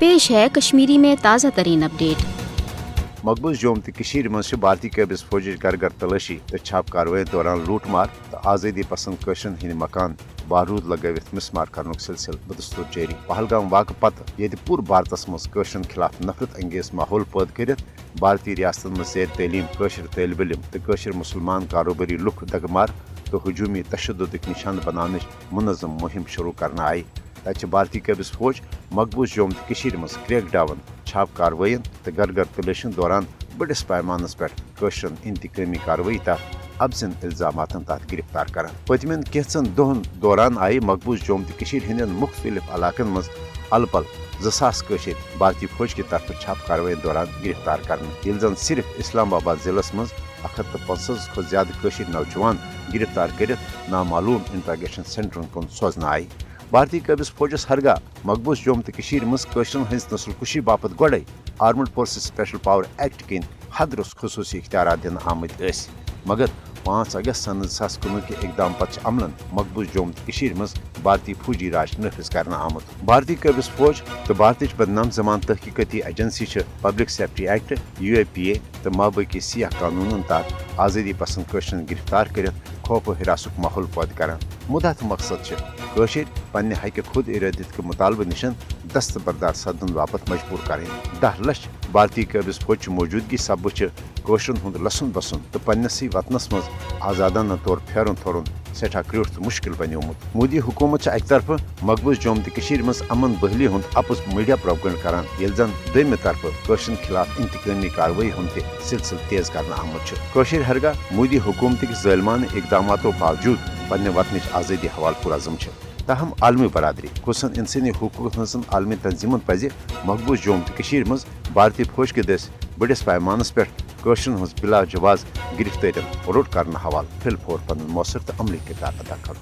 पेश है कश्मीरी में ताज़ा तरीन अपडेट। मकबूज जोम तो मज भारतीय कैबिस फौजी घर घर तलाशी तो छाप कार्रवाई दौरान लूटमार तो आज़ादी पसंद कशरन हंद मकान बारूद लगवित मिसमार कर सिलसिल बदस्तूर जारी। पहलगाम वाक़ पत ये पूरे भारत मज कशरन खिलाफ नफरत अंगेज माहौल पैद कर भारतीय रियासतन मज ज़ेर तलीम कशर तलब इलम तो कशर मुसलमान कारोबारी लुक दगमार तो हजूमी तशद्दुद निशान बनाने मुनज़म मुहिम शुरू करना आई। तक भारतीय कैबिस फौज मकबूज जोम तो मज क्रैक डाउन छाप कार्रवाई तो घर घर तलाशन दौरान बड़िस पैमानस पे कशरन इंतकामी कार्रवाई तहत अबजन इल्जाम तहत गिरफ्तार कर। पतमन कैचन दोहन दौरान आई मकबूज जोम तो हंद मुख्तलिफ इलाकन मज अलपल 2000 कशर भारतीय फौज की तरफ छाप कार्रवाई दौरान गिरफ्तार कर जन सिर्फ इस्लामाबाद जिलस मज 150 खुद ज्यादा कशर नौजवान गिरफ्तार कर नामालूम इंट्रागेशन सेंटरन कुन सोजन आई। भारतीय कैबिस फौजस हरगा मकबूज जोम तो मज कशरन हज नस्लकुशी बापत गोड़े armed forces special power act कन हदरुस खसूसी इख्तियार दिन आमद मगर 5 अगस्त सन 2019 के इकदाम पत अमलन मकबूज जोम तो मज भारतीय फौजी राज नफिज करना आमुत। भारतीय कैबिस फौज तो भारत बदनाम जमान तहकीकती agency public safety act UAPA तो माबाकी सियाह कानून तहत आज़ादी पसंद कशरन गिरफ्तार कर खौफ हिरासुक माहौल पैद कर। मुदा तो मकसद कशर पन्ने हक खुद इरादत के मुतालबे निशन दस्तबरदार सदन बापत मजबूर करें। 10 लाख भारतीय कैबिस फौज मौजूदगी सब कशरन हूं लसन बसन तो पन्नसी वतनस मज आजादाना तौर फेरन थोरन सठा क्रूठ तो मुश्किल बनोमुत। मोदी हुकूमत अक तरफ मकबूज जोम तो मज अमन बहली हूं अपुस मीडिया प्रोपगंड करान ये जन दोमे तरफ कशरन खिलाफ इंतकामी कार्रवाई हूं सिलसिल तेज करना आमुत। कशर हरगा मोदी हुकूमत ज़ालिमाना इकदामातों बावजूद पन्ने वतन आज़ादी हवाल पुरज़म ताहम आलमी बरदरी खुसन इंसानी हकूक हंसन आलमी तंजीमन पज मकबूज जोम तो मज भारतीय फौज के दस बड़िस पैमानस पे कशरन हज बिला जवाज गिरफ्तारी रोड करना हवाल फिल फोर पन मौसर तो अमली किरदार अदा कर।